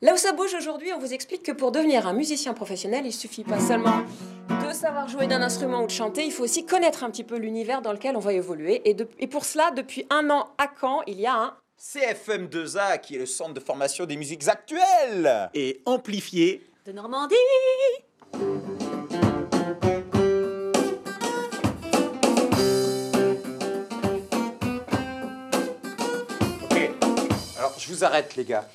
Là où ça bouge aujourd'hui, on vous explique que pour devenir un musicien professionnel, il suffit pas seulement de savoir jouer d'un instrument ou de chanter, il faut aussi connaître un petit peu l'univers dans lequel on va évoluer. Et pour cela, depuis 1 an à Caen, il y a un CFM2A, qui est le centre de formation des musiques actuelles et amplifié de Normandie. Ok, alors je vous arrête les gars.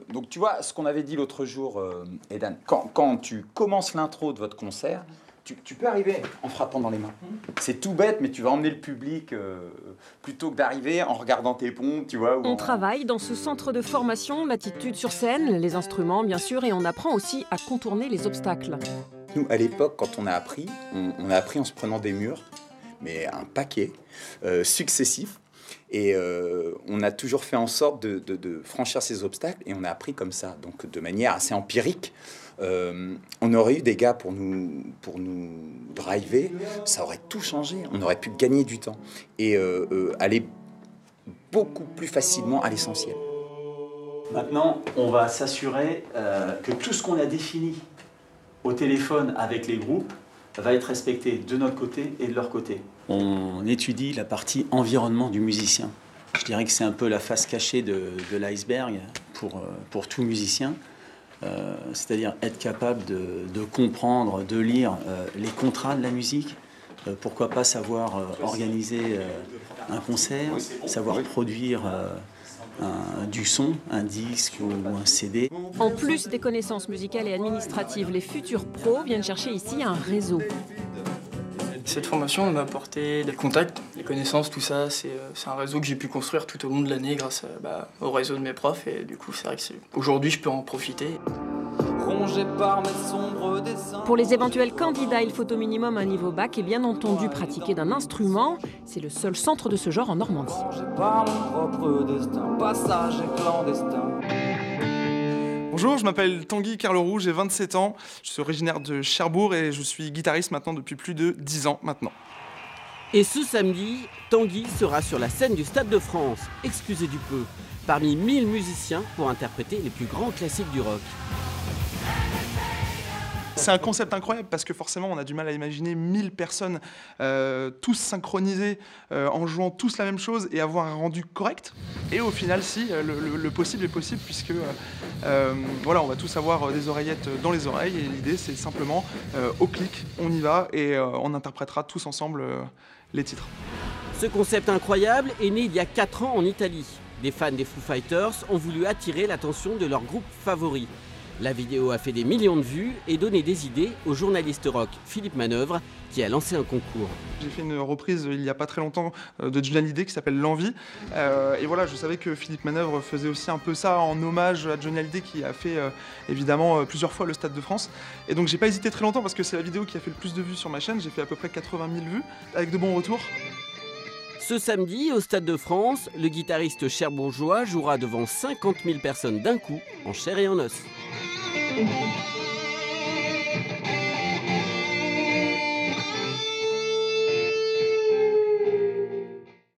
Donc tu vois, ce qu'on avait dit l'autre jour, Edan, quand tu commences l'intro de votre concert, tu peux arriver en frappant dans les mains. C'est tout bête, mais tu vas emmener le public plutôt que d'arriver en regardant tes pompes, tu vois. On travaille dans ce centre de formation, l'attitude sur scène, les instruments bien sûr, et on apprend aussi à contourner les obstacles. Nous, à l'époque, quand on a appris en se prenant des murs, mais un paquet, successifs. Et on a toujours fait en sorte de franchir ces obstacles, et on a appris comme ça, donc de manière assez empirique. On aurait eu des gars pour nous driver, ça aurait tout changé, on aurait pu gagner du temps et aller beaucoup plus facilement à l'essentiel. Maintenant, on va s'assurer que tout ce qu'on a défini au téléphone avec les groupes va être respecté de notre côté et de leur côté. On étudie la partie environnement du musicien. Je dirais que c'est un peu la face cachée de l'iceberg pour tout musicien. C'est-à-dire être capable de comprendre, de lire les contrats de la musique, pourquoi pas savoir organiser un concert, savoir produire du son, un disque ou un CD. En plus des connaissances musicales et administratives, les futurs pros viennent chercher ici un réseau. Cette formation m'a apporté des contacts, des connaissances, tout ça. C'est un réseau que j'ai pu construire tout au long de l'année grâce au réseau de mes profs. Et du coup, c'est vrai que aujourd'hui, je peux en profiter. Pour les éventuels candidats, il faut au minimum un niveau bac et bien entendu pratiquer d'un instrument. C'est le seul centre de ce genre en Normandie. Bonjour, je m'appelle Tanguy Carleroux, j'ai 27 ans, je suis originaire de Cherbourg et je suis guitariste maintenant depuis plus de 10 ans maintenant. Et ce samedi, Tanguy sera sur la scène du Stade de France, excusez du peu, parmi 1000 musiciens pour interpréter les plus grands classiques du rock. C'est un concept incroyable parce que forcément on a du mal à imaginer 1000 personnes tous synchronisées en jouant tous la même chose et avoir un rendu correct. Et au final si, le possible est possible puisque voilà, on va tous avoir des oreillettes dans les oreilles et l'idée c'est simplement au clic, on y va et on interprétera tous ensemble les titres. Ce concept incroyable est né il y a 4 ans en Italie. Des fans des Foo Fighters ont voulu attirer l'attention de leur groupe favori. La vidéo a fait des millions de vues et donné des idées au journaliste rock Philippe Manœuvre qui a lancé un concours. J'ai fait une reprise il n'y a pas très longtemps de Johnny Hallyday qui s'appelle L'Envie. Et voilà, je savais que Philippe Manœuvre faisait aussi un peu ça en hommage à Johnny Hallyday qui a fait évidemment plusieurs fois le Stade de France. Et donc j'ai pas hésité très longtemps parce que c'est la vidéo qui a fait le plus de vues sur ma chaîne. J'ai fait à peu près 80 000 vues avec de bons retours. Ce samedi, au Stade de France, le guitariste cherbourgeois jouera devant 50 000 personnes d'un coup, en chair et en os.